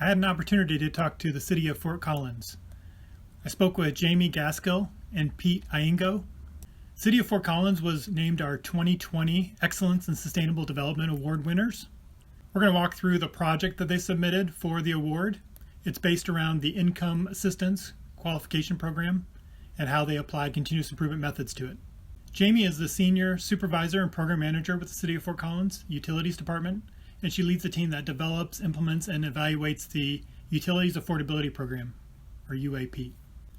I had an opportunity to talk to the City of Fort Collins. I spoke with Jamie Gaskill and Pete Iengo. City of Fort Collins was named our 2020 Excellence in Sustainable Development Award winners. We're going to walk through the project that they submitted for the award. It's based around the Income Assistance Qualification Program and how they applied continuous improvement methods to it. Jamie is the Senior Supervisor and Program Manager with the City of Fort Collins Utilities Department, and she leads a team that develops, implements, and evaluates the Utilities Affordability Program, or UAP.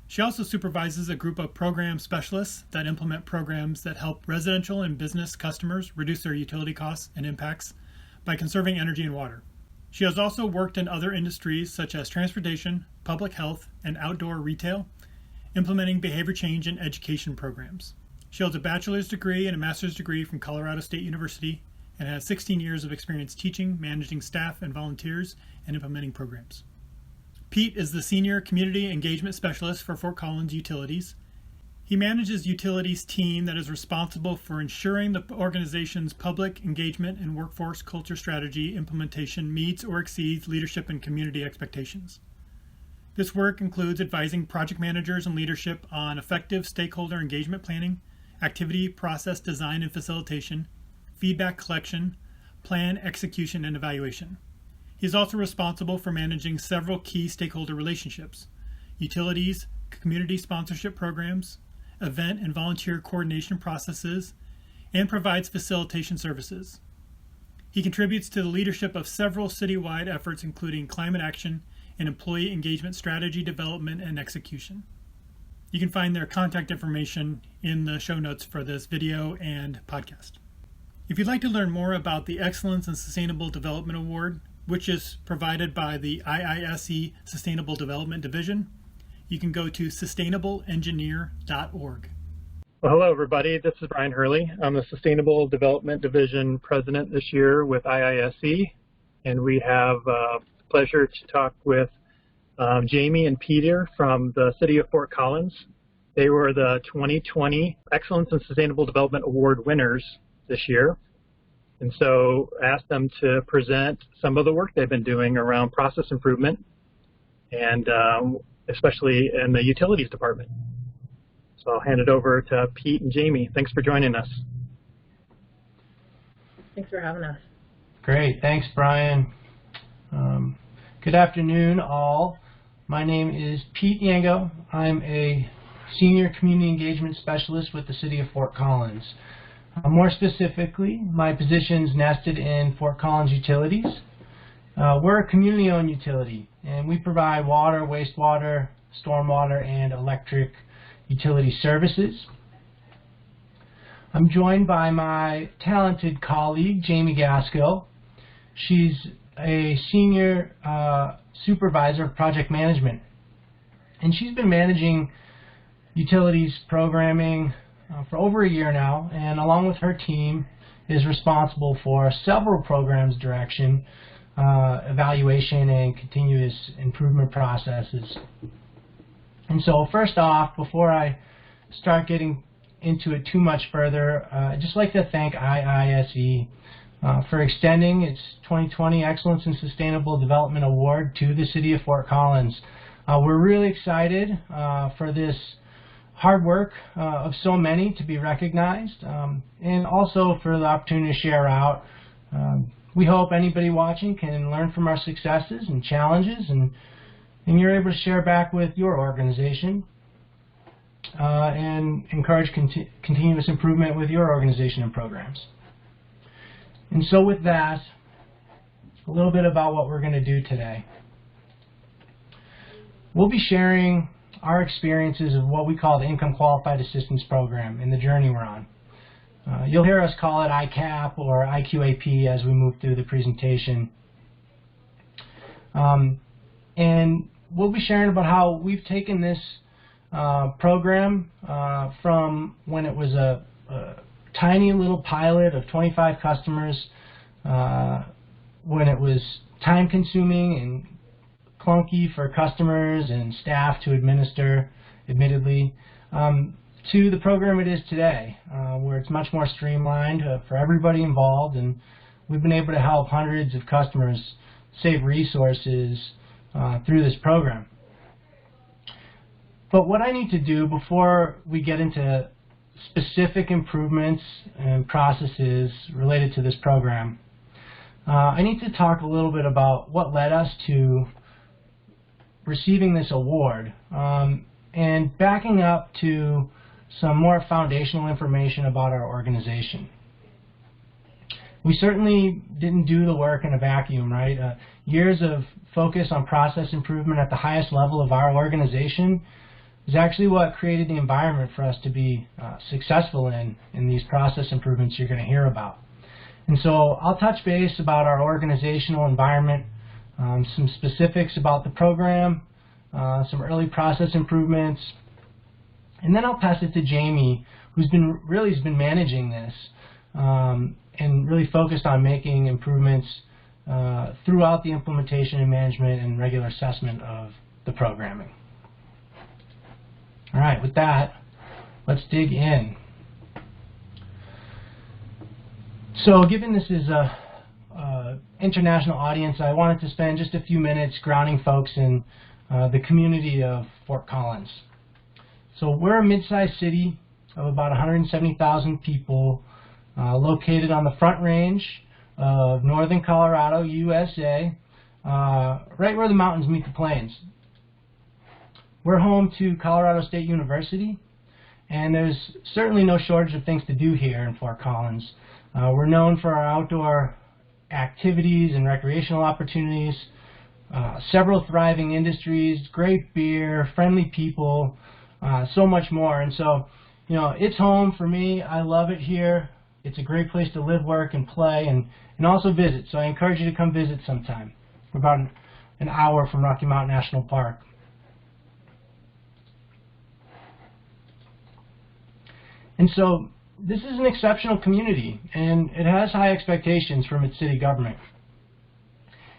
She also supervises a group of program specialists that implement programs that help residential and business customers reduce their utility costs and impacts by conserving energy and water. She has also worked in other industries such as transportation, public health, and outdoor retail, implementing behavior change and education programs. She holds a bachelor's degree and a master's degree from Colorado State University and has 16 years of experience teaching, managing staff and volunteers, and implementing programs. Pete is the Senior Community Engagement Specialist for Fort Collins Utilities. He manages Utilities team that is responsible for ensuring the organization's public engagement and workforce culture strategy implementation meets or exceeds leadership and community expectations. This work includes advising project managers and leadership on effective stakeholder engagement planning, activity, process design and facilitation, feedback collection, plan execution, and evaluation. He is also responsible for managing several key stakeholder relationships, utilities, community sponsorship programs, event and volunteer coordination processes, and provides facilitation services. He contributes to the leadership of several citywide efforts including climate action and employee engagement strategy development and execution. You can find their contact information in the show notes for this video and podcast. If you'd like to learn more about the Excellence in Sustainable Development Award, which is provided by the IISE Sustainable Development Division, you can go to sustainableengineer.org. Well, hello, everybody. This is Brian Hurley. I'm the Sustainable Development Division President this year with IISE, and we have the pleasure to talk with Jamie and Peter from the City of Fort Collins. They were the 2020 Excellence in Sustainable Development Award winners this year, and so asked them to present some of the work they've been doing around process improvement, and especially in the Utilities Department. So I'll hand it over to Pete and Jamie. Thanks for joining us. Thanks for having us. Great. Thanks, Brian. Good afternoon, all. My name is Pete Iengo. I'm a Senior Community Engagement Specialist with the City of Fort Collins. More specifically, my position's nested in Fort Collins Utilities. We're a community-owned utility, and we provide water, wastewater, stormwater, and electric utility services. I'm joined by my talented colleague, Jamie Gaskill. She's a Senior Supervisor of Project Management, and she's been managing utilities programming for over a year now, and along with her team is responsible for several programs direction, evaluation, and continuous improvement processes. And so first off, before I start getting into it too much further, I'd just like to thank IISE for extending its 2020 Excellence in Sustainable Development Award to the City of Fort Collins. We're really excited for this hard work of so many to be recognized, and also for the opportunity to share out. We hope anybody watching can learn from our successes and challenges, and you're able to share back with your organization and encourage continuous improvement with your organization and programs. And so with that, a little bit about what we're going to do today. We'll be sharing our experiences of what we call the Income Qualified Assistance Program and the journey we're on. You'll hear us call it IQAP or IQAP as we move through the presentation. And we'll be sharing about how we've taken this program from when it was a tiny little pilot of 25 customers, when it was time-consuming and clunky for customers and staff to administer, admittedly, to the program it is today, where it's much more streamlined for everybody involved, and we've been able to help hundreds of customers save resources through this program. But what I need to do before we get into specific improvements and processes related to this program, I need to talk a little bit about what led us to receiving this award, and backing up to some more foundational information about our organization. We certainly didn't do the work in a vacuum, right? Years of focus on process improvement at the highest level of our organization is actually what created the environment for us to be successful in these process improvements you're going to hear about. And so I'll touch base about our organizational environment, some specifics about the program, some early process improvements, and then I'll pass it to Jamie, who's been managing this and really focused on making improvements throughout the implementation and management and regular assessment of the programming. All right, with that, let's dig in. So given this is a international audience, I wanted to spend just a few minutes grounding folks in the community of Fort Collins. So we're a mid-sized city of about 170,000 people, located on the Front Range of northern Colorado, USA, right where the mountains meet the plains. We're home to Colorado State University, and there's certainly no shortage of things to do here in Fort Collins. We're known for our outdoor activities and recreational opportunities, several thriving industries, great beer, friendly people, so much more. And so, you know, it's home for me. I love it here. It's a great place to live, work, and play, and also visit. So I encourage you to come visit sometime. We're about an hour from Rocky Mountain National Park. And so this is an exceptional community, and it has high expectations from its city government.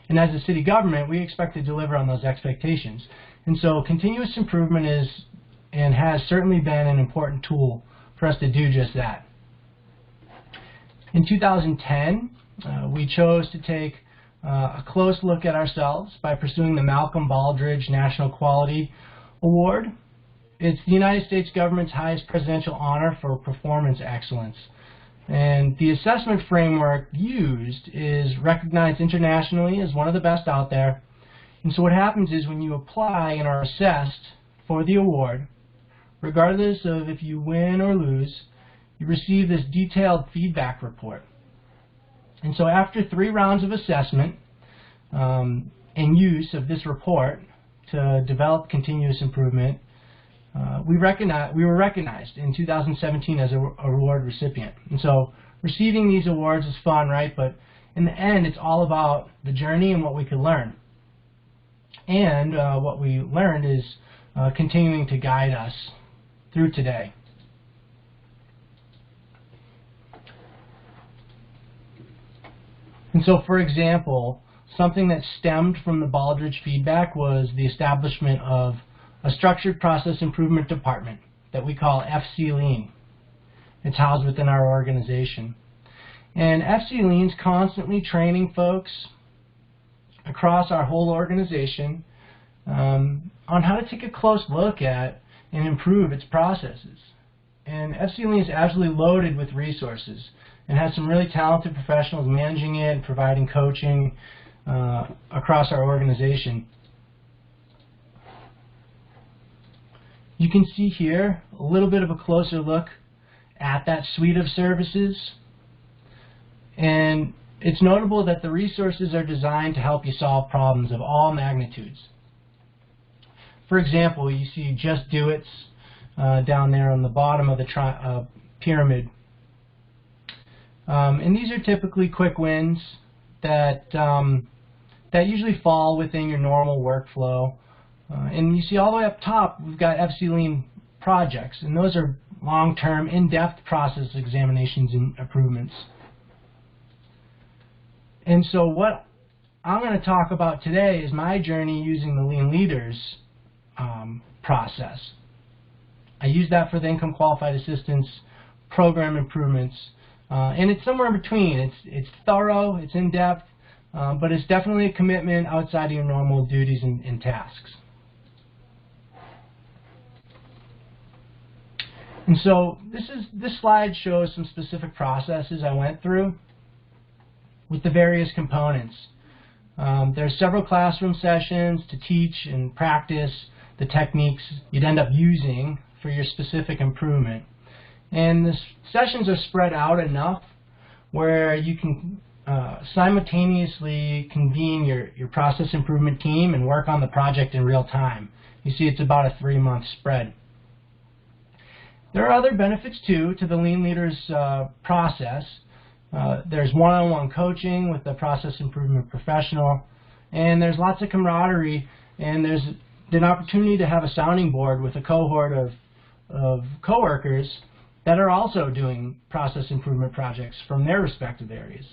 And as a city government, we expect to deliver on those expectations. And so continuous improvement is and has certainly been an important tool for us to do just that. In 2010, we chose to take a close look at ourselves by pursuing the Malcolm Baldrige National Quality Award. It's the United States government's highest presidential honor for performance excellence. And the assessment framework used is recognized internationally as one of the best out there. And so what happens is when you apply and are assessed for the award, regardless of if you win or lose, you receive this detailed feedback report. And so after 3 rounds of assessment and use of this report to develop continuous improvement, we were recognized in 2017 as an award recipient. And so receiving these awards is fun, right? But in the end, it's all about the journey and what we could learn. And what we learned is continuing to guide us through today. And so, for example, something that stemmed from the Baldrige feedback was the establishment of a structured process improvement department that we call FC Lean. It's housed within our organization. And FC Lean's constantly training folks across our whole organization on how to take a close look at and improve its processes. And FC Lean is absolutely loaded with resources and has some really talented professionals managing it and providing coaching across our organization. You can see here a little bit of a closer look at that suite of services. And it's notable that the resources are designed to help you solve problems of all magnitudes. For example, you see Just Do It's down there on the bottom of the pyramid. And these are typically quick wins that usually fall within your normal workflow. And you see all the way up top, we've got FC Lean projects, and those are long-term, in-depth process examinations and improvements. And so what I'm going to talk about today is my journey using the Lean Leaders process. I use that for the income qualified assistance program improvements, and it's somewhere in between. It's thorough, it's in-depth, but it's definitely a commitment outside of your normal duties and tasks. And so this slide shows some specific processes I went through with the various components. There's several classroom sessions to teach and practice the techniques you'd end up using for your specific improvement. And the sessions are spread out enough where you can simultaneously convene your process improvement team and work on the project in real time. You see, it's about a 3-month spread. There are other benefits too to the Lean Leaders process. There's one-on-one coaching with the process improvement professional, and there's lots of camaraderie, and there's an opportunity to have a sounding board with a cohort of coworkers that are also doing process improvement projects from their respective areas.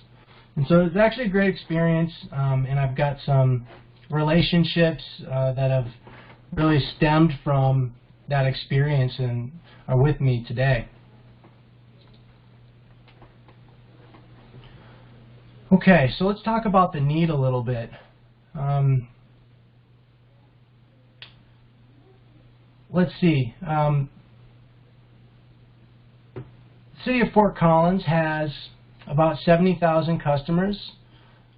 And so it's actually a great experience, and I've got some relationships that have really stemmed from that experience and are with me today. Okay, so let's talk about the need a little bit. Let's see. City of Fort Collins has about 70,000 customers.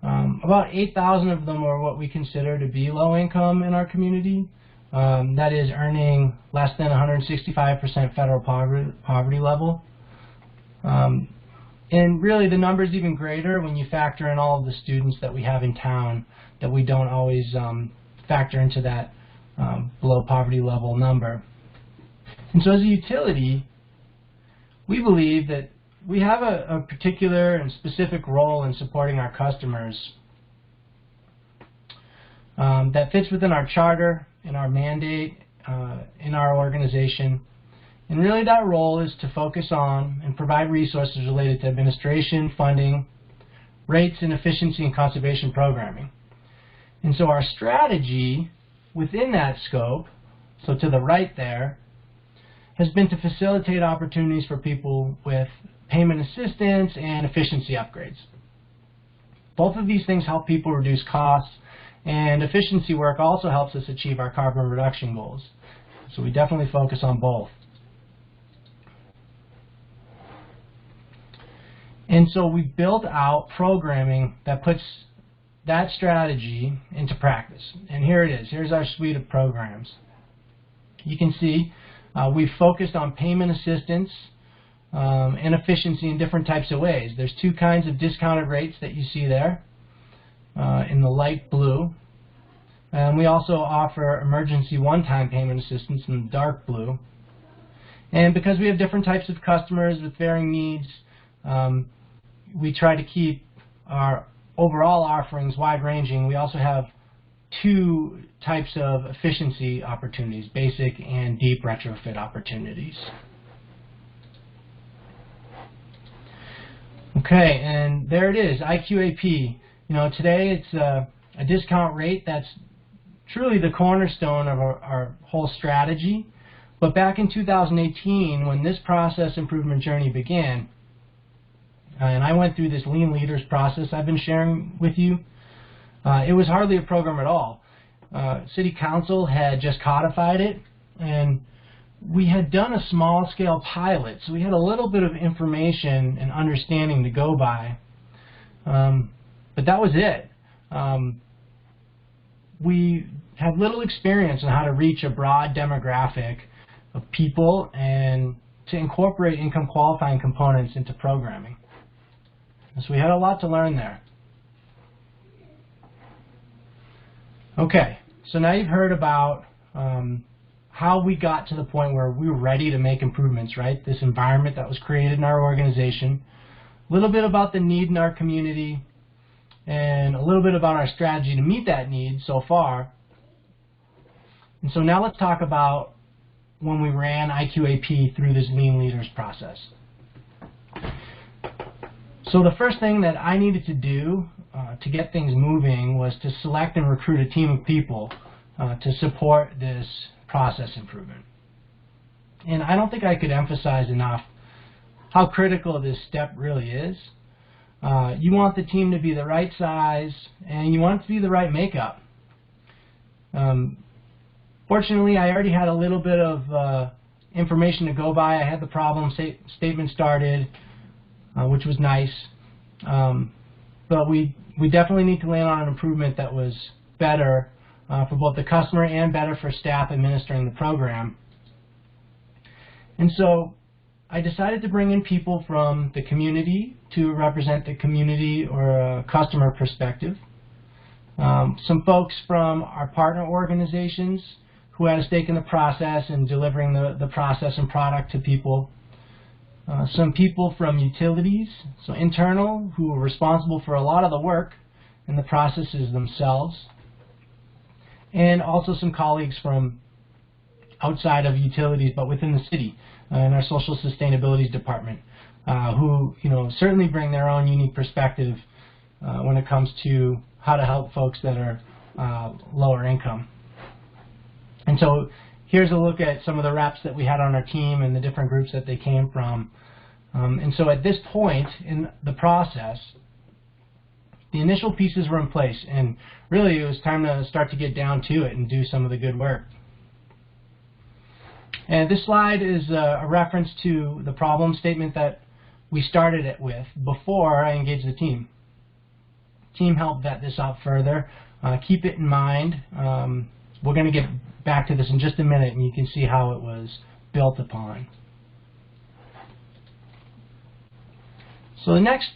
About 8,000 of them are what we consider to be low income in our community. That is earning less than 165% federal poverty level. And really the number is even greater when you factor in all of the students that we have in town that we don't always factor into that below poverty level number. And so as a utility, we believe that we have a particular and specific role in supporting our customers that fits within our charter, in our mandate, in our organization. And really that role is to focus on and provide resources related to administration, funding, rates, and efficiency and conservation programming. And so our strategy within that scope, so to the right there, has been to facilitate opportunities for people with payment assistance and efficiency upgrades. Both of these things help people reduce costs, and efficiency work also helps us achieve our carbon reduction goals. So we definitely focus on both. And so we built out programming that puts that strategy into practice. And here it is. Here's our suite of programs. You can see we've focused on payment assistance and efficiency in different types of ways. There's 2 kinds of discounted rates that you see there in the light blue. And we also offer emergency one-time payment assistance in the dark blue. And because we have different types of customers with varying needs, we try to keep our overall offerings wide-ranging. We also have 2 types of efficiency opportunities, basic and deep retrofit opportunities. Okay, and there it is, IQAP. You know, today it's a discount rate that's truly the cornerstone of our whole strategy. But back in 2018, when this process improvement journey began, and I went through this Lean Leaders process I've been sharing with you, it was hardly a program at all. City Council had just codified it, and we had done a small-scale pilot, so we had a little bit of information and understanding to go by. But that was it. We have little experience on how to reach a broad demographic of people and to incorporate income qualifying components into programming. So we had a lot to learn there. Okay, so now you've heard about how we got to the point where we were ready to make improvements, right? This environment that was created in our organization. A little bit about the need in our community, and a little bit about our strategy to meet that need so far. And so now let's talk about when we ran IQAP through this Lean Leaders process. So the first thing that I needed to do to get things moving was to select and recruit a team of people to support this process improvement. And I don't think I could emphasize enough how critical this step really is. You want the team to be the right size, and you want it to be the right makeup. Fortunately, I already had a little bit of information to go by. I had the problem statement started, which was nice. But we definitely need to land on an improvement that was better for both the customer and better for staff administering the program. And so I decided to bring in people from the community to represent the community or customer perspective. Some folks from our partner organizations who had a stake in the process and delivering the process and product to people. Some people from utilities, so internal, who were responsible for a lot of the work and the processes themselves. And also some colleagues from outside of utilities, but within the city, in our social sustainability department, who certainly bring their own unique perspective when it comes to how to help folks that are lower income. And so here's a look at some of the reps that we had on our team and the different groups that they came from. And so at this point in the process, the initial pieces were in place, and really it was time to start to get down to it and do some of the good work. And this slide is a reference to the problem statement that we started it with before I engaged the team. Team helped vet this out further. Keep it in mind. We're going to get back to this in just a minute, and you can see how it was built upon. So next,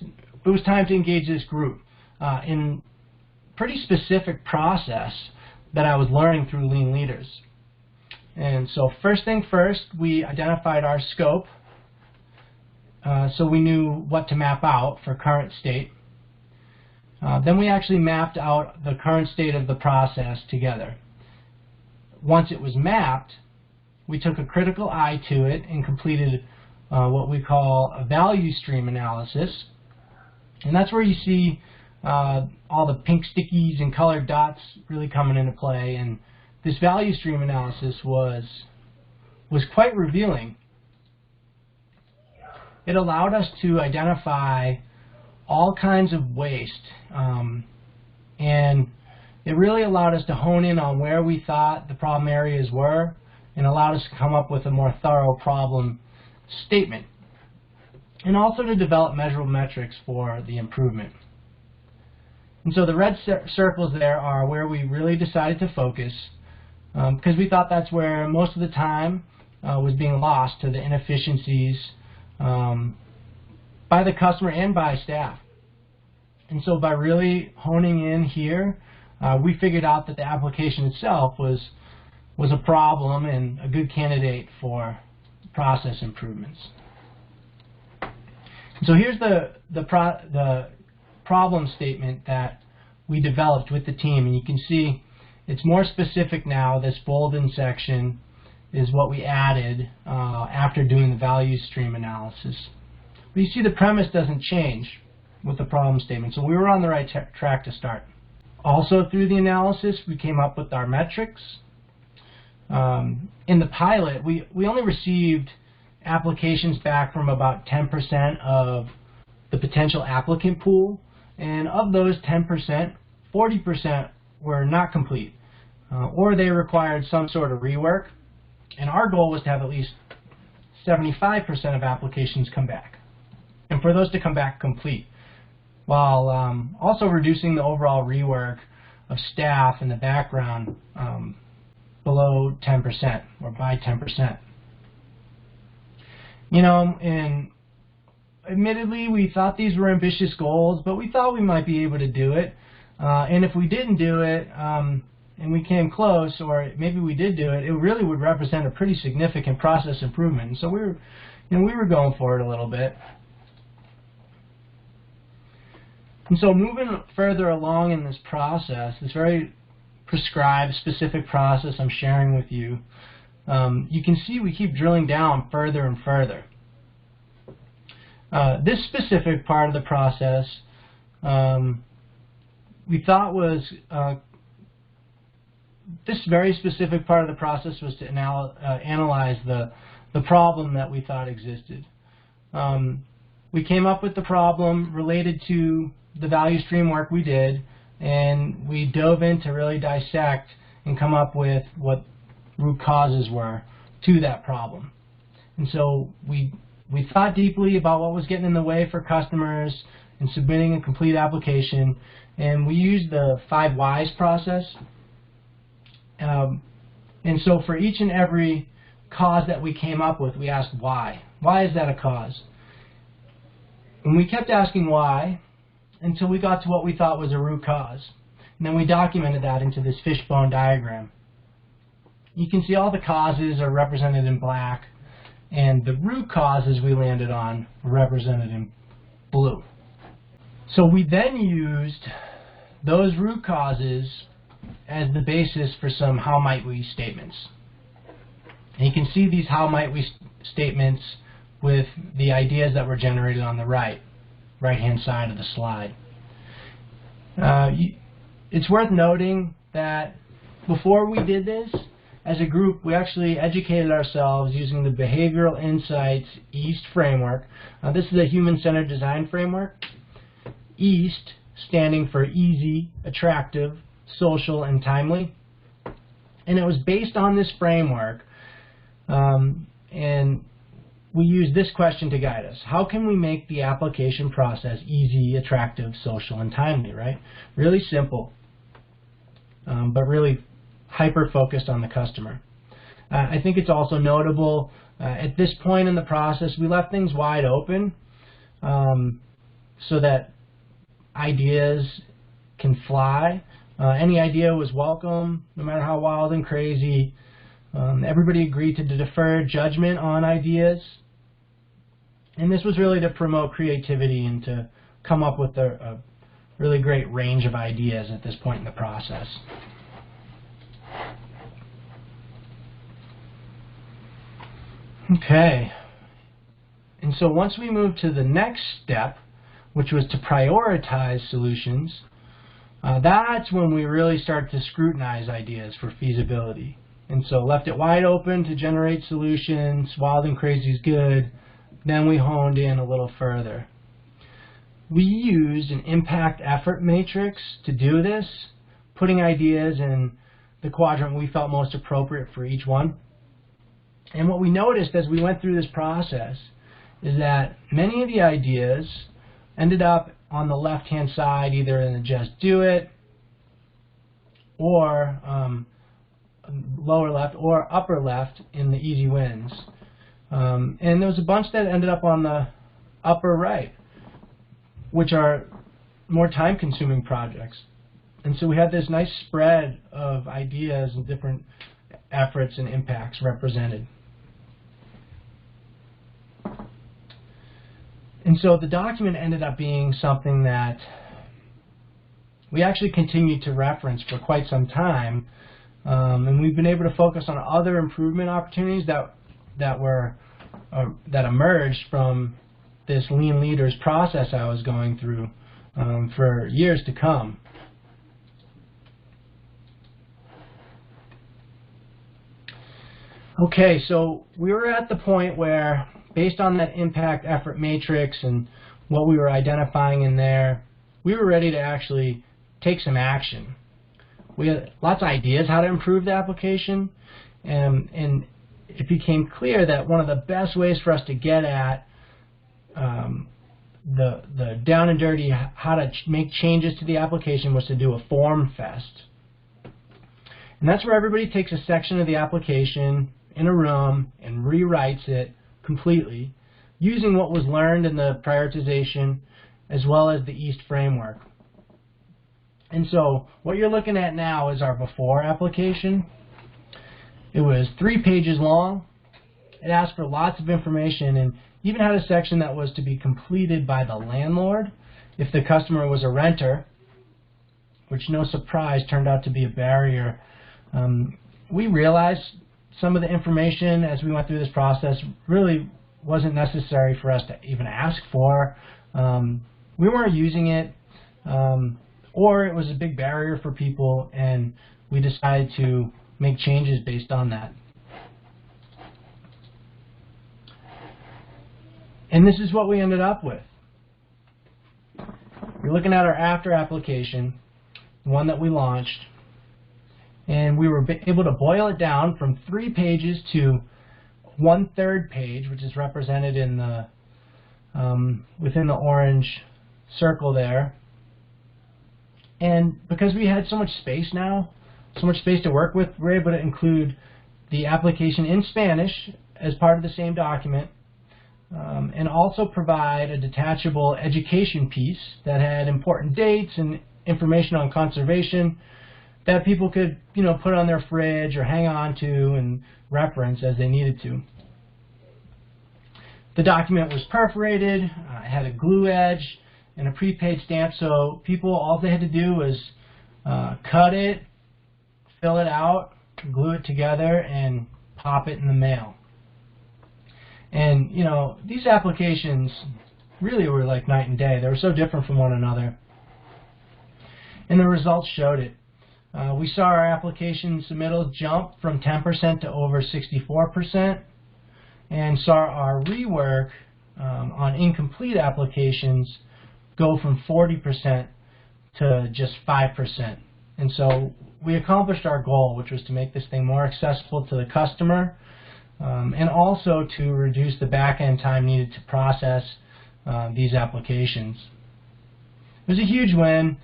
it was time to engage this group in pretty specific process that I was learning through Lean Leaders. And so first thing first, we identified our scope, so we knew what to map out for current state. Then we actually mapped out the current state of the process together. Once it was mapped, we took a critical eye to it and completed what we call a value stream analysis. And that's where you see all the pink stickies and colored dots really coming into play. And this value stream analysis was quite revealing. It allowed us to identify all kinds of waste, and it really allowed us to hone in on where we thought the problem areas were and allowed us to come up with a more thorough problem statement, and also to develop measurable metrics for the improvement. And so the red circles there are where we really decided to focus, because we thought that's where most of the time was being lost to the inefficiencies by the customer and by staff. And so by really honing in here, we figured out that the application itself was a problem and a good candidate for process improvements. So here's the problem statement that we developed with the team, and you can see it's more specific now. This bolded section is what we added after doing the value stream analysis. But you see the premise doesn't change with the problem statement, so we were on the right track to start. Also through the analysis, we came up with our metrics. In the pilot, we only received applications back from about 10% of the potential applicant pool, and of those 10%, 40% were not complete, or they required some sort of rework, and our goal was to have at least 75% of applications come back, and for those to come back complete, while also reducing the overall rework of staff in the background below 10% or by 10%. And admittedly, we thought these were ambitious goals, but we thought we might be able to do it. And if we didn't do it, and we came close, or maybe we did do it, it really would represent a pretty significant process improvement. And so we were going for it a little bit. And so moving further along in this process, this very prescribed, specific process I'm sharing with you, you can see we keep drilling down further and further. This specific part of the process we thought was, this very specific part of the process was to analyze the problem that we thought existed. we came up with the problem related to the value stream work we did, and we dove in to really dissect and come up with what root causes were to that problem. And so we thought deeply about what was getting in the way for customers in submitting a complete application, and we used the 5 whys process. And so for each and every cause that we came up with, we asked why. Why is that a cause? And we kept asking why until we got to what we thought was a root cause. And then we documented that into this fishbone diagram. You can see all the causes are represented in black, and the root causes we landed on were represented in blue. So we then used those root causes as the basis for some how might we statements. And you can see these how might we statements with the ideas that were generated on the right-hand side of the slide. It's worth noting that before we did this, as a group, we actually educated ourselves using the Behavioral Insights EAST framework. This is a human-centered design framework. EAST standing for easy, attractive, social, and timely. And it was based on this framework, and we used this question to guide us. How can we make the application process easy, attractive, social, and timely, right? Really simple, but really hyper-focused on the customer. I think it's also notable, at this point in the process, we left things wide open so that ideas can fly. Any idea was welcome, no matter how wild and crazy. Everybody agreed to defer judgment on ideas. And this was really to promote creativity and to come up with a really great range of ideas at this point in the process. Okay. And so once we moved to the next step, which was to prioritize solutions, that's when we really started to scrutinize ideas for feasibility. And so left it wide open to generate solutions. Wild and crazy is good. Then we honed in a little further. We used an impact effort matrix to do this, putting ideas in the quadrant we felt most appropriate for each one. And what we noticed as we went through this process is that many of the ideas ended up on the left-hand side, either in the just do it, or lower left, or upper left in the easy wins. And there was a bunch that ended up on the upper right, which are more time-consuming projects. And so we had this nice spread of ideas and different efforts and impacts represented. And so the document ended up being something that we actually continued to reference for quite some time, and we've been able to focus on other improvement opportunities that emerged from this Lean Leaders process I was going through for years to come. Okay, so we were at the point where, based on that impact effort matrix and what we were identifying in there, we were ready to actually take some action. We had lots of ideas how to improve the application, and it became clear that one of the best ways for us to get at the down and dirty how to make changes to the application was to do a form fest. And that's where everybody takes a section of the application in a room and rewrites it completely using what was learned in the prioritization as well as the EAST framework. And so what you're looking at now is our before application. It was 3 pages long. It asked for lots of information and even had a section that was to be completed by the landlord if the customer was a renter, which, no surprise, turned out to be a barrier. We realized some of the information as we went through this process really wasn't necessary for us to even ask for. We weren't using it, or it was a big barrier for people, and we decided to make changes based on that. And this is what we ended up with. We're looking at our after application, the one that we launched, and we were able to boil it down from 3 pages to 1/3 page, which is represented in the within the orange circle there. And because we had so much space now, so much space to work with, we're able to include the application in Spanish as part of the same document, and also provide a detachable education piece that had important dates and information on conservation that people could, put on their fridge or hang on to and reference as they needed to. The document was perforated, it had a glue edge and a prepaid stamp, so people, all they had to do was cut it, fill it out, glue it together, and pop it in the mail. And, these applications really were like night and day. They were so different from one another. And the results showed it. We saw our application submittals jump from 10% to over 64%, and saw our rework on incomplete applications go from 40% to just 5%. And so we accomplished our goal, which was to make this thing more accessible to the customer, and also to reduce the back-end time needed to process these applications. It was a huge win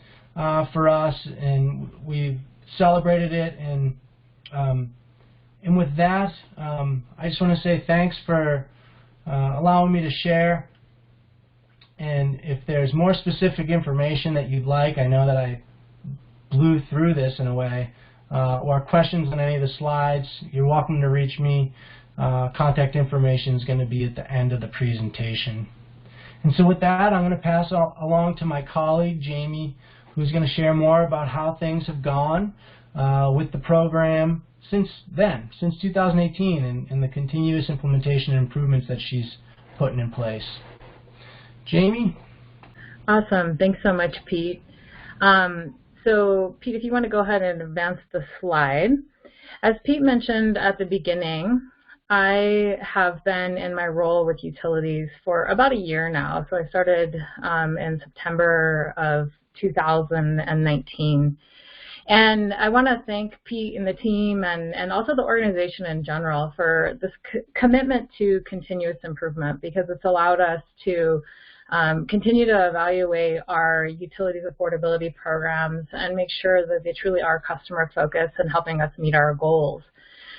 for us, and we celebrated it. And with that, I just want to say thanks for allowing me to share. And if there's more specific information that you'd like, I know that I blew through this in a way, or questions on any of the slides, you're welcome to reach me. Contact information is going to be at the end of the presentation. And so with that, I'm going to pass along to my colleague, Jamie, who's going to share more about how things have gone with the program since then, since 2018, and the continuous implementation and improvements that she's putting in place. Jamie? Awesome. Thanks so much, Pete. So, Pete, if you want to go ahead and advance the slide. As Pete mentioned at the beginning, I have been in my role with utilities for about a year now. So I started in September of 2019. And I want to thank Pete and the team and also the organization in general for this commitment to continuous improvement, because it's allowed us to continue to evaluate our utilities affordability programs and make sure that they truly are customer focused and helping us meet our goals.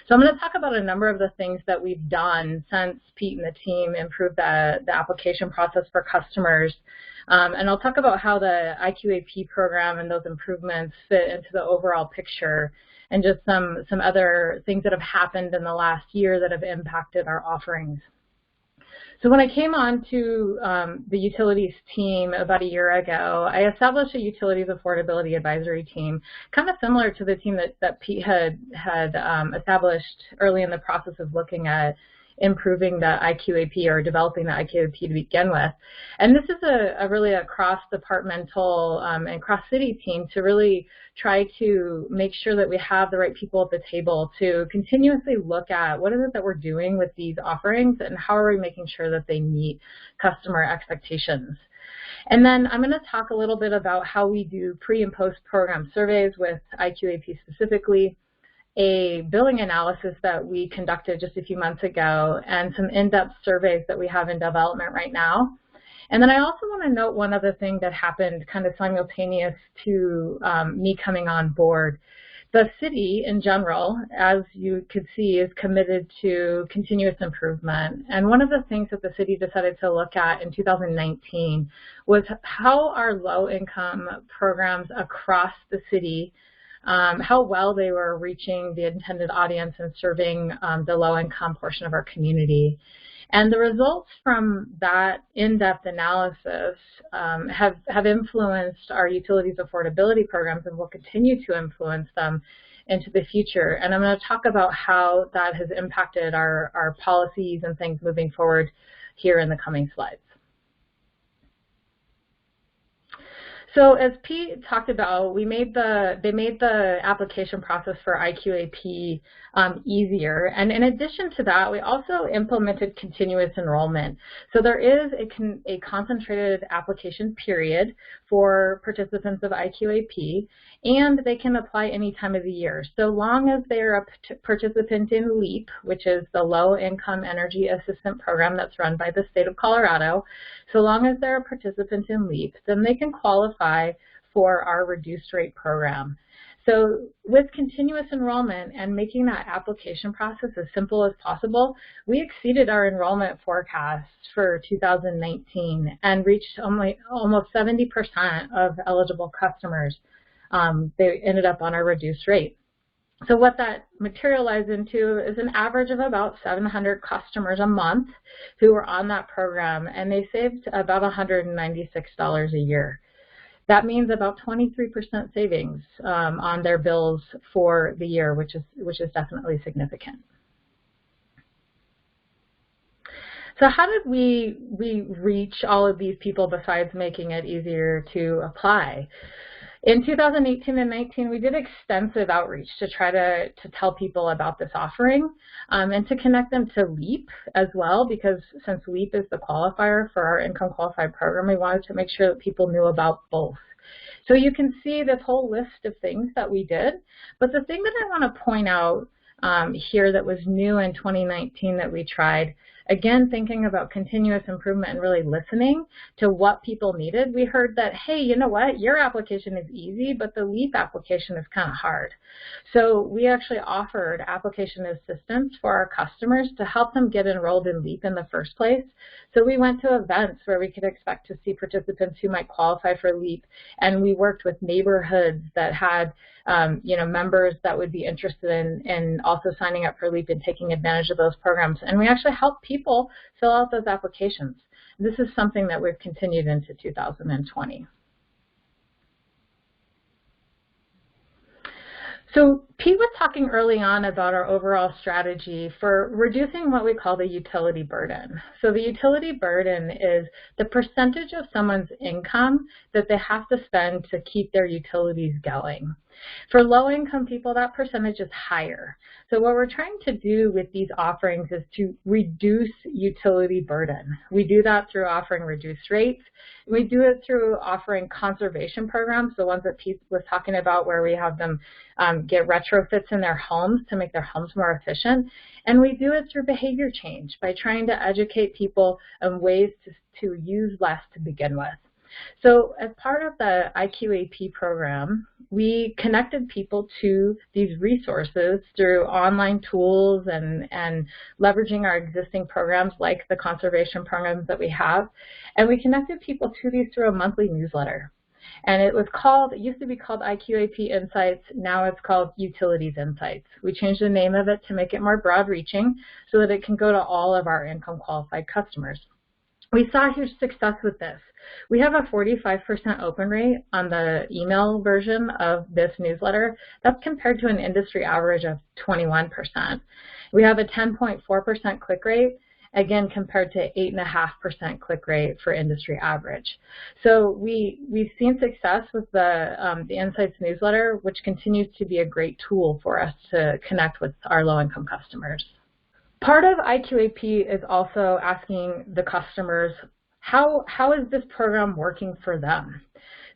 So I'm going to talk about a number of the things that we've done since Pete and the team improved the application process for customers. And I'll talk about how the IQAP program and those improvements fit into the overall picture, and just some other things that have happened in the last year that have impacted our offerings. So when I came on to the utilities team about a year ago, I established a utilities affordability advisory team, kind of similar to the team that Pete had established early in the process of looking at improving the IQAP or developing the IQAP to begin with. And this is really a cross-departmental and cross-city team to really try to make sure that we have the right people at the table to continuously look at what is it that we're doing with these offerings and how are we making sure that they meet customer expectations. And then I'm going to talk a little bit about how we do pre- and post-program surveys with IQAP specifically, a billing analysis that we conducted just a few months ago, and some in-depth surveys that we have in development right now. And then I also want to note one other thing that happened kind of simultaneous to me coming on board. The city in general, as you could see, is committed to continuous improvement. And one of the things that the city decided to look at in 2019 was how our low-income programs across the city, how well they were reaching the intended audience and serving the low-income portion of our community. And the results from that in-depth analysis have influenced our utilities affordability programs and will continue to influence them into the future. And I'm going to talk about how that has impacted our policies and things moving forward here in the coming slides. So as Pete talked about, they made the application process for IQAP easier. And in addition to that, we also implemented continuous enrollment. So there is a concentrated application period for participants of IQAP, and they can apply any time of the year. So long as they're a participant in LEAP, which is the Low Income Energy Assistance Program that's run by the state of Colorado, so long as they're a participant in LEAP, then they can qualify for our reduced rate program. So with continuous enrollment and making that application process as simple as possible, we exceeded our enrollment forecast for 2019 and reached almost 70% of eligible customers. They ended up on our reduced rate. So what that materialized into is an average of about 700 customers a month who were on that program, and they saved about $196 a year. That means about 23% savings on their bills for the year, which is definitely significant. So how did we reach all of these people besides making it easier to apply? In 2018 and 19, we did extensive outreach to try to tell people about this offering and to connect them to LEAP as well, because since LEAP is the qualifier for our income qualified program, we wanted to make sure that people knew about both. So you can see this whole list of things that we did, but the thing that I want to point out here that was new in 2019 that we tried, again, thinking about continuous improvement and really listening to what people needed, we heard that, hey, you know what, your application is easy, but the LEAP application is kind of hard. So we actually offered application assistance for our customers to help them get enrolled in LEAP in the first place. So we went to events where we could expect to see participants who might qualify for LEAP, and we worked with neighborhoods that had members that would be interested in also signing up for LEAP and taking advantage of those programs. And we actually helped people fill out those applications. This is something that we've continued into 2020. So Pete was talking early on about our overall strategy for reducing what we call the utility burden. So the utility burden is the percentage of someone's income that they have to spend to keep their utilities going. For low-income people, that percentage is higher. So what we're trying to do with these offerings is to reduce utility burden. We do that through offering reduced rates. We do it through offering conservation programs, the ones that Pete was talking about, where we have them get retrofits in their homes to make their homes more efficient. And we do it through behavior change by trying to educate people on ways to use less to begin with. So as part of the IQAP program, we connected people to these resources through online tools and leveraging our existing programs like the conservation programs that we have. And we connected people to these through a monthly newsletter. And it used to be called IQAP Insights, now it's called Utilities Insights. We changed the name of it to make it more broad reaching so that it can go to all of our income qualified customers. We saw huge success with this. We have a 45% open rate on the email version of this newsletter. That's compared to an industry average of 21%. We have a 10.4% click rate, again compared to 8.5% click rate for industry average. So we've seen success with the Insights newsletter, which continues to be a great tool for us to connect with our low-income customers. Part of IQAP is also asking the customers, how is this program working for them?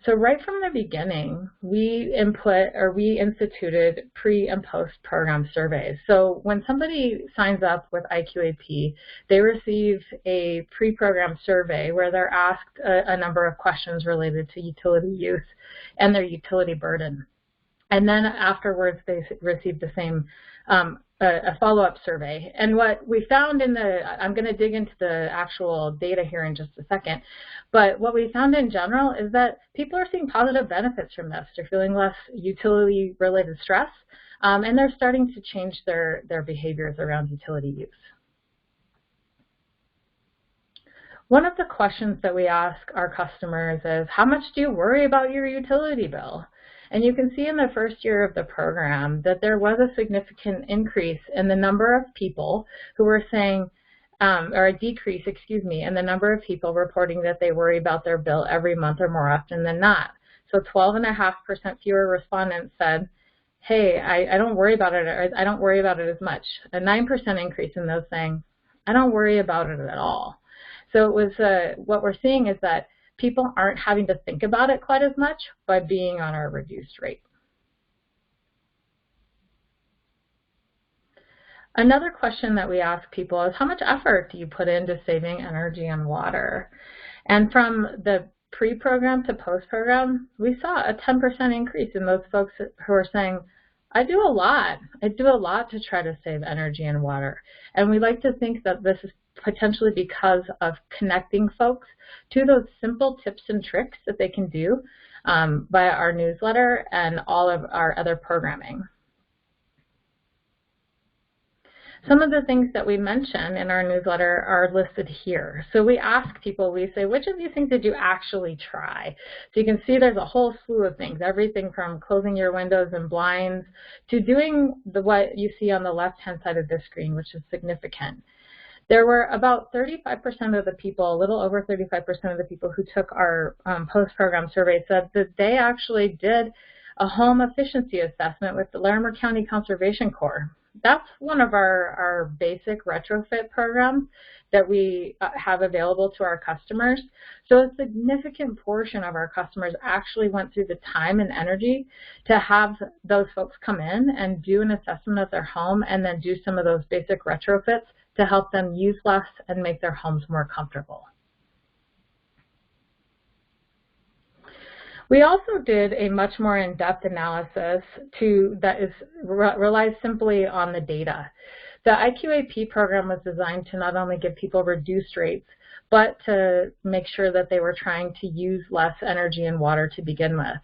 So right from the beginning, we instituted pre and post program surveys. So when somebody signs up with IQAP, they receive a pre-program survey where they're asked a number of questions related to utility use and their utility burden. And then afterwards, they receive the same a follow-up survey. And what we found I'm going to dig into the actual data here in just a second, but what we found in general is that people are seeing positive benefits from this. They're feeling less utility-related stress, and they're starting to change their behaviors around utility use. One of the questions that we ask our customers is, how much do you worry about your utility bill? And you can see in the first year of the program that there was a significant increase in the number of people who were saying, or a decrease, in the number of people reporting that they worry about their bill every month or more often than not. So 12.5% fewer respondents said, hey, I don't worry about it, or I don't worry about it as much. A 9% increase in those saying, I don't worry about it at all. So it was what we're seeing is that people aren't having to think about it quite as much by being on our reduced rate. Another question that we ask people is, how much effort do you put into saving energy and water? And from the pre-program to post-program, we saw a 10% increase in those folks who are saying, I do a lot. I do a lot to try to save energy and water. And we like to think that this is potentially because of connecting folks to those simple tips and tricks that they can do via our newsletter and all of our other programming. Some of the things that we mention in our newsletter are listed here. So we ask people, we say, which of these things did you actually try? So you can see there's a whole slew of things, everything from closing your windows and blinds to doing what you see on the left-hand side of this screen, which is significant. There were about 35% of the people, a little over 35% of the people who took our post-program survey said that they actually did a home efficiency assessment with the Larimer County Conservation Corps. That's one of our basic retrofit programs that we have available to our customers. So a significant portion of our customers actually went through the time and energy to have those folks come in and do an assessment of their home and then do some of those basic retrofits to help them use less and make their homes more comfortable. We also did a much more in-depth analysis that relies simply on the data. The IQAP program was designed to not only give people reduced rates, but to make sure that they were trying to use less energy and water to begin with.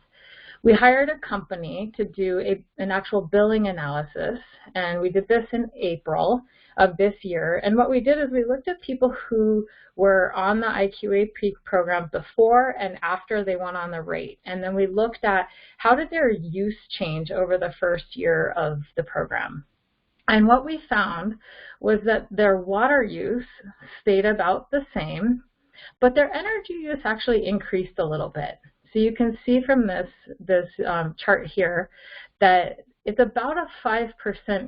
We hired a company to do an actual billing analysis, and we did this in April of this year. And what we did is we looked at people who were on the IQAP program before and after they went on the rate. And then we looked at how did their use change over the first year of the program. And what we found was that their water use stayed about the same, but their energy use actually increased a little bit. So you can see from this chart here that it's about a 5%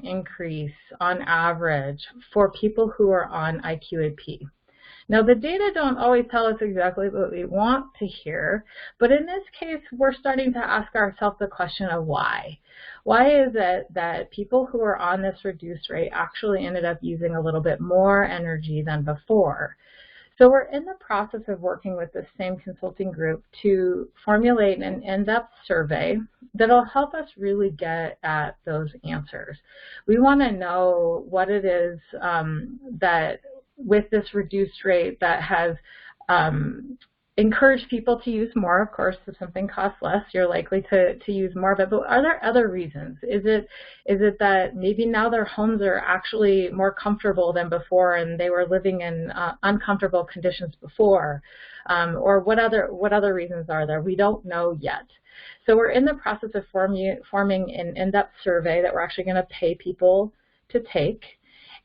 increase on average for people who are on IQAP. Now, the data don't always tell us exactly what we want to hear, but in this case, we're starting to ask ourselves the question of why. Why is it that people who are on this reduced rate actually ended up using a little bit more energy than before? So we're in the process of working with the same consulting group to formulate an in-depth survey that'll help us really get at those answers. We want to know what it is that with this reduced rate that has encouraged people to use more. Of course, if something costs less, you're likely to use more of it. But are there other reasons? Is it that maybe now their homes are actually more comfortable than before and they were living in uncomfortable conditions before? Or what other reasons are there? We don't know yet. So we're in the process of forming an in-depth survey that we're actually going to pay people to take.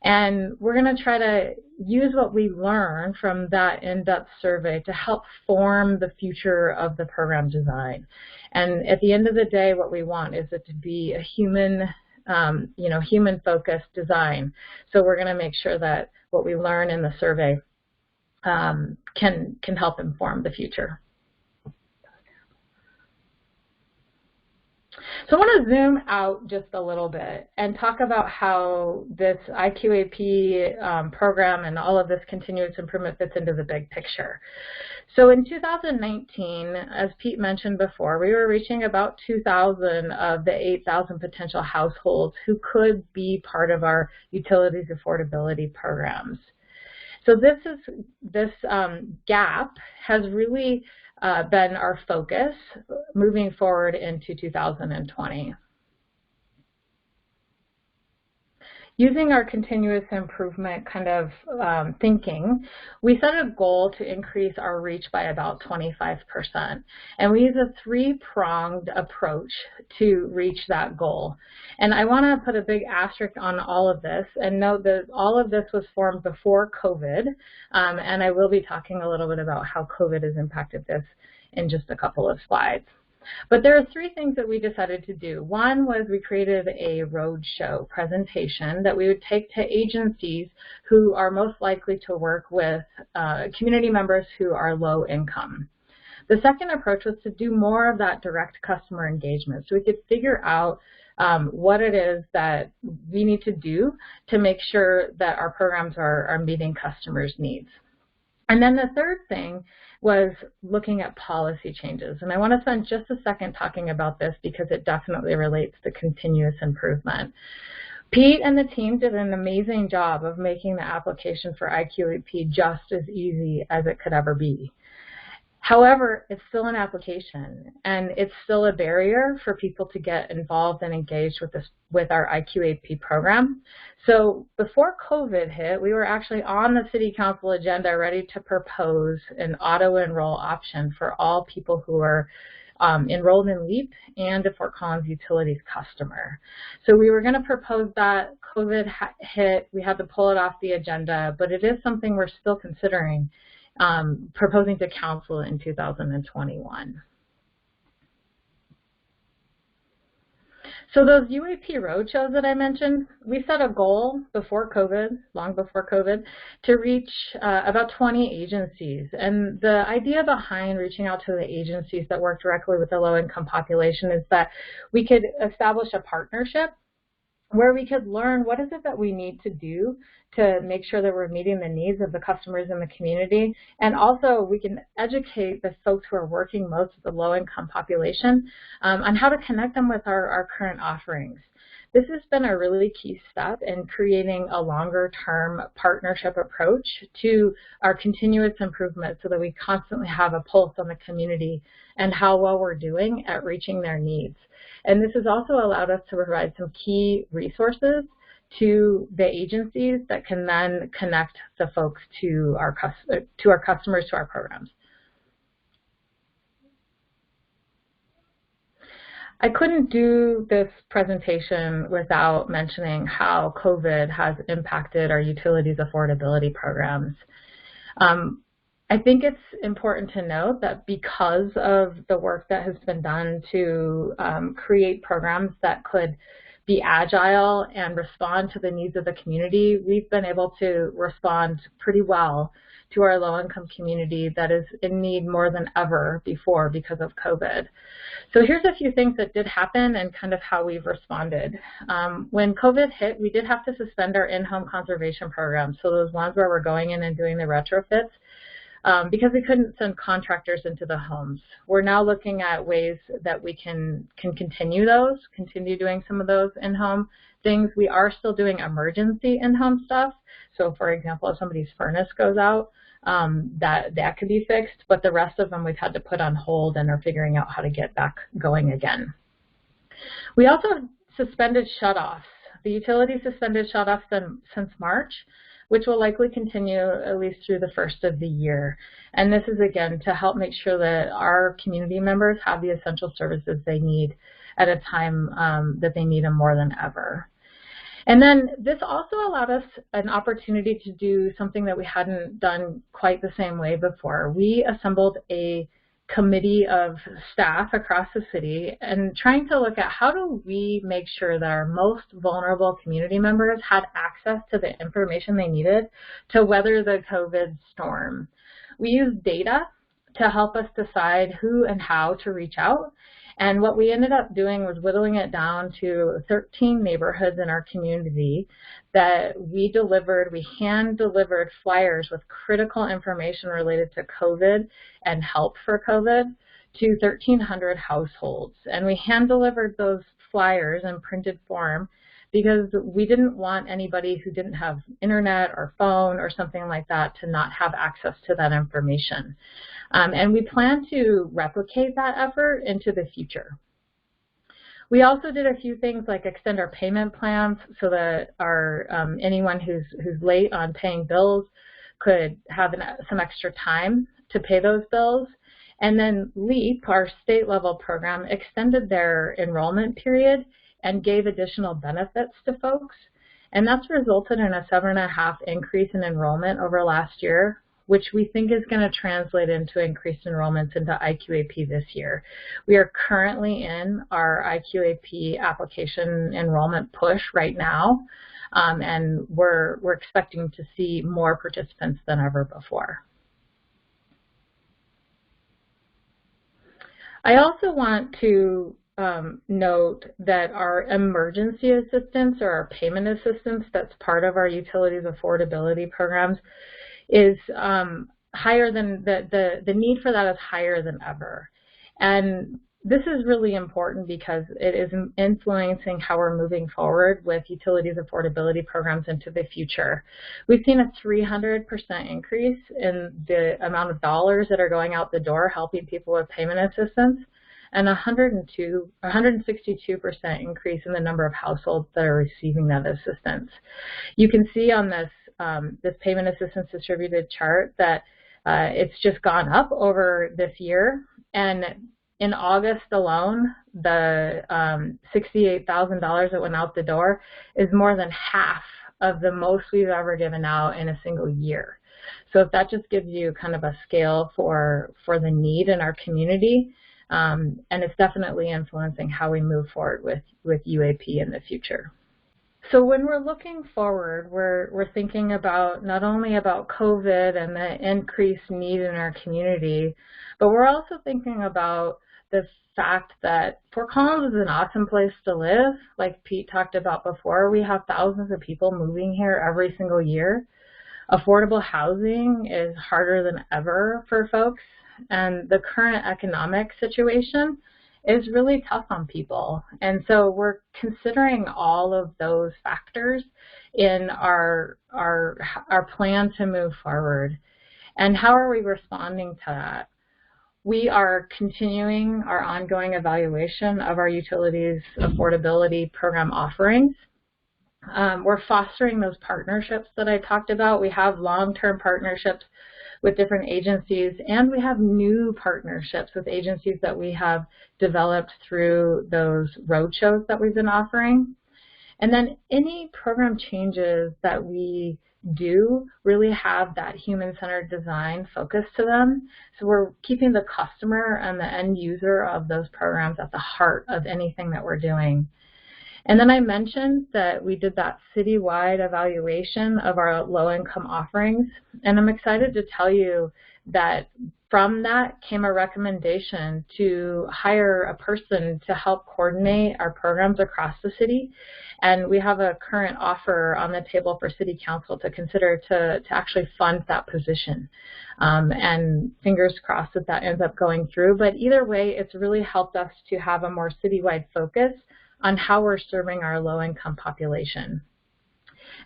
And we're going to try to use what we learn from that in-depth survey to help form the future of the program design. And at the end of the day, what we want is it to be a human, human-focused design. So we're going to make sure that what we learn in the survey can help inform the future. So I want to zoom out just a little bit and talk about how this IQAP program and all of this continuous improvement fits into the big picture. So in 2019, as Pete mentioned before, we were reaching about 2,000 of the 8,000 potential households who could be part of our Utilities Affordability Programs. So this gap has really been our focus moving forward into 2020. Using our continuous improvement kind of thinking, we set a goal to increase our reach by about 25%. And we use a three-pronged approach to reach that goal. And I want to put a big asterisk on all of this and note that all of this was formed before COVID. And I will be talking a little bit about how COVID has impacted this in just a couple of slides. But there are three things that we decided to do. One was we created a roadshow presentation that we would take to agencies who are most likely to work with community members who are low income. The second approach was to do more of that direct customer engagement, so we could figure out what it is that we need to do to make sure that our programs are meeting customers' needs. And then the third thing was looking at policy changes. And I want to spend just a second talking about this because it definitely relates to continuous improvement. Pete and the team did an amazing job of making the application for IQAP just as easy as it could ever be. However, it's still an application, and it's still a barrier for people to get involved and engaged with our IQAP program. So before COVID hit, we were actually on the City Council agenda ready to propose an auto-enroll option for all people who are enrolled in LEAP and a Fort Collins Utilities customer. So we were going to propose that. COVID hit. We had to pull it off the agenda, but it is something we're still considering. Proposing to council in 2021. So those UAP roadshows that I mentioned, we set a goal before COVID, long before COVID, to reach about 20 agencies. And the idea behind reaching out to the agencies that work directly with the low-income population is that we could establish a partnership where we could learn what is it that we need to do to make sure that we're meeting the needs of the customers in the community. And also we can educate the folks who are working most with the low-income population on how to connect them with our current offerings. This has been a really key step in creating a longer-term partnership approach to our continuous improvement so that we constantly have a pulse on the community and how well we're doing at reaching their needs. And this has also allowed us to provide some key resources to the agencies that can then connect the folks to our customers, to our programs. I couldn't do this presentation without mentioning how COVID has impacted our utilities affordability programs. I think it's important to note that because of the work that has been done to create programs that could be agile and respond to the needs of the community, we've been able to respond pretty well to our low-income community that is in need more than ever before because of COVID. So here's a few things that did happen and kind of how we've responded. When COVID hit, we did have to suspend our in-home conservation programs, so those ones where we're going in and doing the retrofits, because we couldn't send contractors into the homes. We're now looking at ways that we can continue doing some of those in-home things. We are still doing emergency in-home stuff. So for example, if somebody's furnace goes out, that could be fixed, but the rest of them we've had to put on hold and are figuring out how to get back going again. We also suspended shutoffs. The utility suspended shutoffs since March, which will likely continue at least through the first of the year. And this is, again, to help make sure that our community members have the essential services they need at a time that they need them more than ever. And then this also allowed us an opportunity to do something that we hadn't done quite the same way before. We assembled a committee of staff across the city and trying to look at how do we make sure that our most vulnerable community members had access to the information they needed to weather the COVID storm. We used data to help us decide who and how to reach out. And what we ended up doing was whittling it down to 13 neighborhoods in our community that we hand-delivered flyers with critical information related to COVID and help for COVID to 1,300 households. And we hand-delivered those flyers in printed form because we didn't want anybody who didn't have internet or phone or something like that to not have access to that information. And we plan to replicate that effort into the future. We also did a few things like extend our payment plans so that anyone who's late on paying bills could have some extra time to pay those bills. And then LEAP, our state level program, extended their enrollment period and gave additional benefits to folks. And that's resulted in a 7.5% increase in enrollment over last year, which we think is going to translate into increased enrollments into IQAP this year. We are currently in our IQAP application enrollment push right now, and we're expecting to see more participants than ever before. I also want to note that our emergency assistance, or our payment assistance that's part of our utilities affordability programs, is higher than, the need for that is higher than ever. And this is really important because it is influencing how we're moving forward with utilities affordability programs into the future. We've seen a 300% increase in the amount of dollars that are going out the door helping people with payment assistance, and 162% increase in the number of households that are receiving that assistance. You can see on this this payment assistance distributed chart that it's just gone up over this year, and in August alone, the $68,000 that went out the door is more than half of the most we've ever given out in a single year. So if that just gives you kind of a scale for the need in our community, and it's definitely influencing how we move forward with UAP in the future. So when we're looking forward, we're thinking about not only about COVID and the increased need in our community, but we're also thinking about the fact that Fort Collins is an awesome place to live. Like Pete talked about before, we have thousands of people moving here every single year. Affordable housing is harder than ever for folks, and the current economic situation is really tough on people. And so we're considering all of those factors in our plan to move forward. And how are we responding to that? We are continuing our ongoing evaluation of our utilities affordability program offerings. We're fostering those partnerships that I talked about. We have long-term partnerships with different agencies, and we have new partnerships with agencies that we have developed through those roadshows that we've been offering. And then any program changes that we do really have that human-centered design focus to them. So we're keeping the customer and the end user of those programs at the heart of anything that we're doing. And then I mentioned that we did that citywide evaluation of our low-income offerings, and I'm excited to tell you that from that came a recommendation to hire a person to help coordinate our programs across the city, and we have a current offer on the table for City Council to consider to actually fund that position. And fingers crossed that that ends up going through, but either way, it's really helped us to have a more citywide focus on how we're serving our low-income population.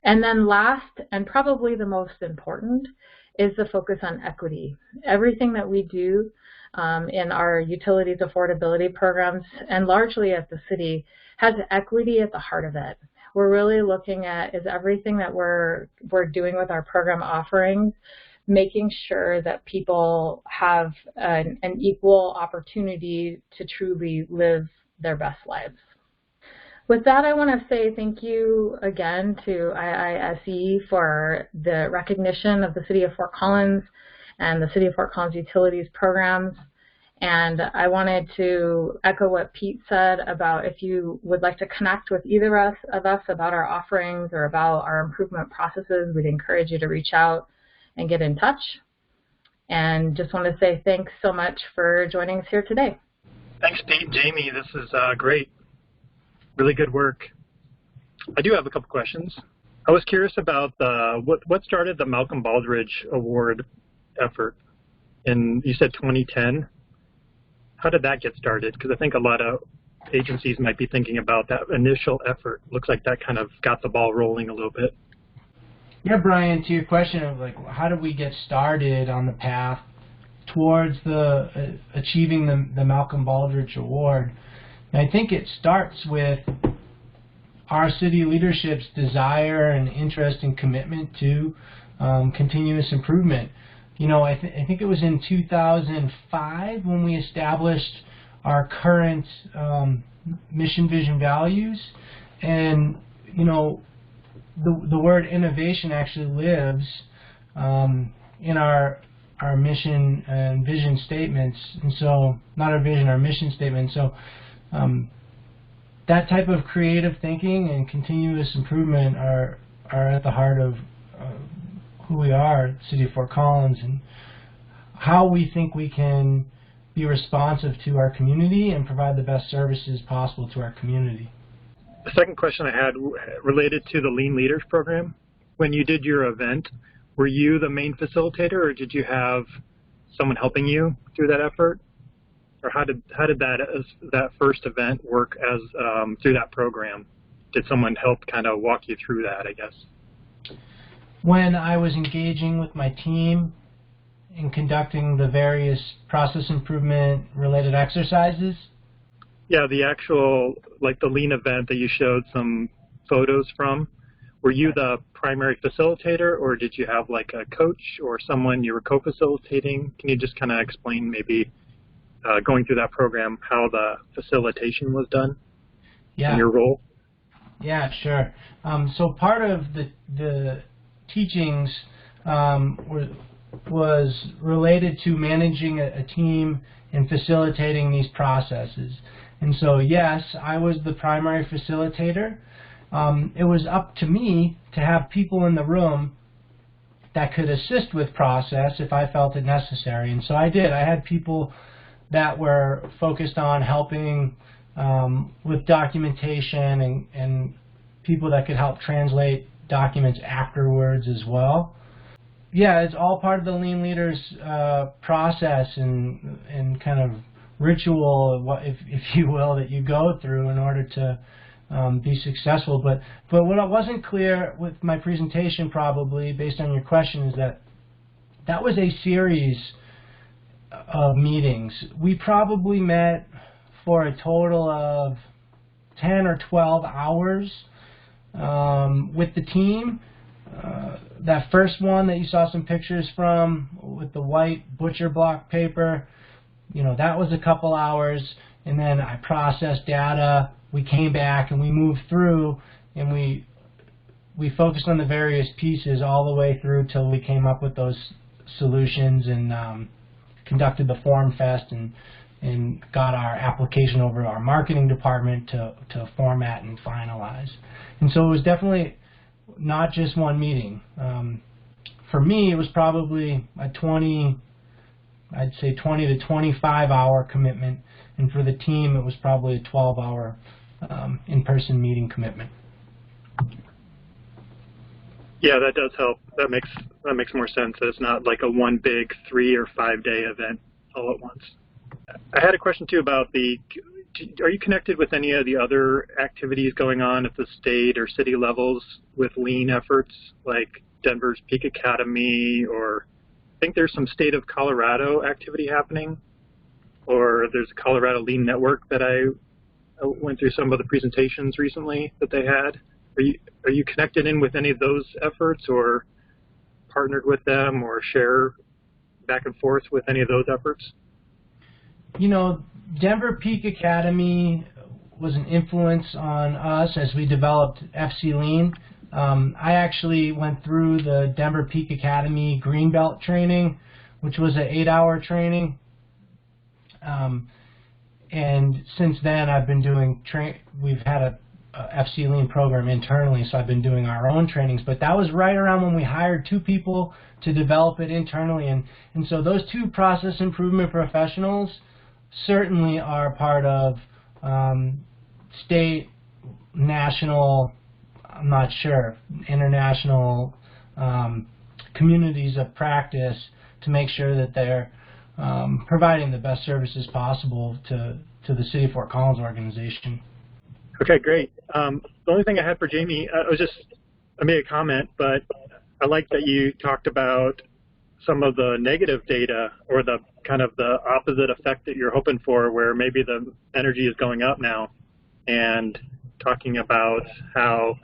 And then last, and probably the most important, is the focus on equity. Everything that we do in our utilities affordability programs, and largely at the city, has equity at the heart of it. We're really looking at, is everything that we're doing with our program offerings, making sure that people have an equal opportunity to truly live their best lives. With that, I want to say thank you again to IISE for the recognition of the City of Fort Collins and the City of Fort Collins Utilities programs. And I wanted to echo what Pete said about if you would like to connect with either of us about our offerings or about our improvement processes, we'd encourage you to reach out and get in touch. And just want to say thanks so much for joining us here today. Thanks, Pete. Jamie, this is great. Really good work. I do have a couple questions. I was curious about what started the Malcolm Baldrige Award effort in, you said 2010. How did that get started? Because I think a lot of agencies might be thinking about that initial effort. Looks like that kind of got the ball rolling a little bit. Yeah, Brian, to your question of like, how did we get started on the path towards the achieving the Malcolm Baldrige Award? And I think it starts with our city leadership's desire and interest and commitment to continuous improvement. You know, I think it was in 2005 when we established our current mission, vision, values, and you know, the word innovation actually lives in our mission and vision statements, and so not our vision, our mission statement. So that type of creative thinking and continuous improvement are at the heart of who we are at the City of Fort Collins, and how we think we can be responsive to our community and provide the best services possible to our community. The second question I had related to the Lean Leaders program. When you did your event, were you the main facilitator, or did you have someone helping you through that effort? Or how did that first event work as through that program? Did someone help kind of walk you through that, I guess? When I was engaging with my team in conducting the various process improvement related exercises? Yeah, the actual, like the Lean event that you showed some photos from, were you the primary facilitator, or did you have like a coach or someone you were co-facilitating? Can you just kind of explain maybe going through that program how the facilitation was done in your role? Yeah, sure. So part of the teachings was related to managing a team and facilitating these processes. And so, yes, I was the primary facilitator. It was up to me to have people in the room that could assist with process if I felt it necessary. And so I did. I had people that were focused on helping with documentation and people that could help translate documents afterwards as well. Yeah, it's all part of the Lean Leaders process and kind of ritual, if you will, that you go through in order to be successful. But what wasn't clear with my presentation, probably based on your question, is that was a series of meetings. We probably met for a total of 10 or 12 hours with the team. That first one that you saw some pictures from with the white butcher block paper, that was a couple hours, and then I processed data. We came back and we moved through, and we focused on the various pieces all the way through till we came up with those solutions and conducted the Form Fest and got our application over to our marketing department to format and finalize. And so it was definitely not just one meeting. For me, it was probably a 20 to 25 hour commitment, and for the team it was probably a 12-hour in-person meeting commitment. Yeah, that does help. That makes more sense. That it's not like a one big 3 or 5 day event all at once. I had a question too about are you connected with any of the other activities going on at the state or city levels with Lean efforts, like Denver's Peak Academy, or I think there's some State of Colorado activity happening, or there's a Colorado Lean Network that I went through some of the presentations recently that they had. Are you connected in with any of those efforts, or partnered with them, or share back and forth with any of those efforts? Denver Peak Academy was an influence on us as we developed FC Lean. I actually went through the Denver Peak Academy Greenbelt training, which was an 8-hour training. And since then, I've been doing we've had a FC Lean program internally, so I've been doing our own trainings. But that was right around when we hired 2 people to develop it internally. And so those 2 process improvement professionals certainly are part of state, national, I'm not sure, international communities of practice to make sure that they're providing the best services possible to the City of Fort Collins organization. Okay, great. The only thing I had for Jamie, I made a comment, but I like that you talked about some of the negative data, or the kind of the opposite effect that you're hoping for, where maybe the energy is going up now, and talking about how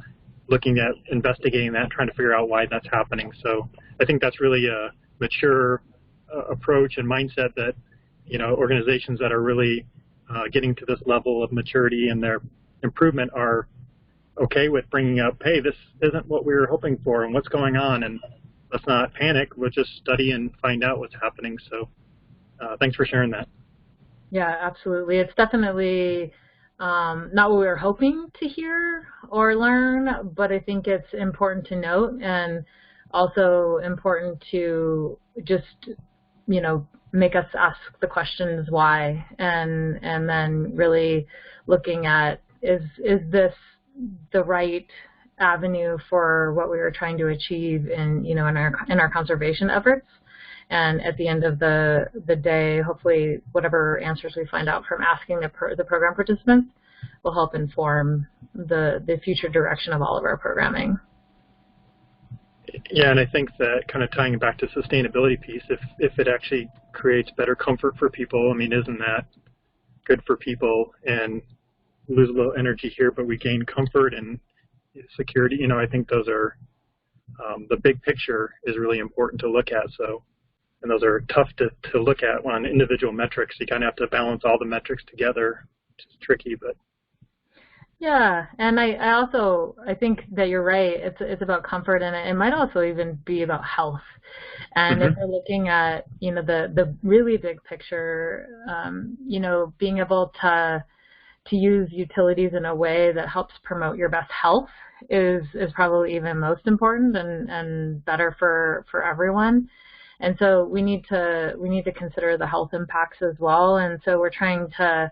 looking at investigating that, trying to figure out why that's happening. So I think that's really a mature approach and mindset that, organizations that are really getting to this level of maturity in their improvement are okay with bringing up, hey, this isn't what we were hoping for, and what's going on, and let's not panic. We'll just study and find out what's happening. So thanks for sharing that. Yeah, absolutely. It's definitely not what we were hoping to hear or learn, but I think it's important to note, and also important to just, you know, make us ask the questions why, and then really looking at, is this the right avenue for what we were trying to achieve in, you know, in our conservation efforts. And at the end of the day, hopefully whatever answers we find out from asking the program participants will help inform the future direction of all of our programming. Yeah, and I think that kind of tying it back to sustainability piece, if it actually creates better comfort for people, I mean, isn't that good for people? And lose a little energy here, but we gain comfort and security. You know, I think those are, the big picture is really important to look at. So, and those are tough to look at on individual metrics. You kind of have to balance all the metrics together, which is tricky, but. Yeah, and I think that you're right. It's about comfort, and it might also even be about health. And if we're looking at, you know, the really big picture, you know, being able to use utilities in a way that helps promote your best health is probably even most important and better for everyone. And so we need to consider the health impacts as well. And so we're trying to,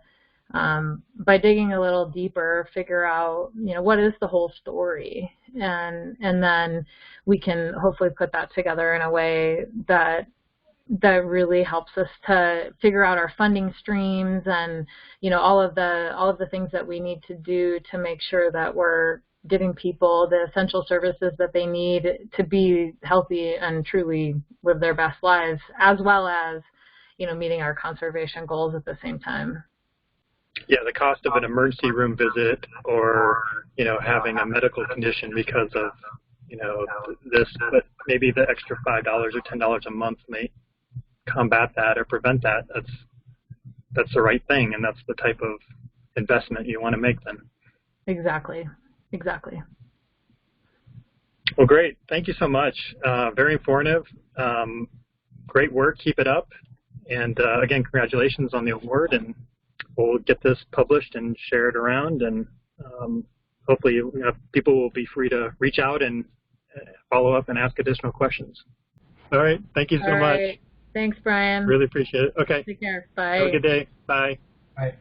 by digging a little deeper, figure out, you know, what is the whole story, and then we can hopefully put that together in a way that really helps us to figure out our funding streams and, you know, all of the things that we need to do to make sure that we're giving people the essential services that they need to be healthy and truly live their best lives, as well as, you know, meeting our conservation goals at the same time. Yeah, the cost of an emergency room visit, or, you know, having a medical condition because of, you know, this, but maybe the extra $5 or $10 a month may combat that or prevent that. That's the right thing, and that's the type of investment you want to make then. Exactly. Well, great. Thank you so much. Very informative. Great work. Keep it up. And again, congratulations on the award, and we'll get this published and shared around, and hopefully people will be free to reach out and follow up and ask additional questions. All right. Thank you so much. Thanks, Brian. Really appreciate it. Okay. Take care. Bye. Have a good day. Bye. Bye.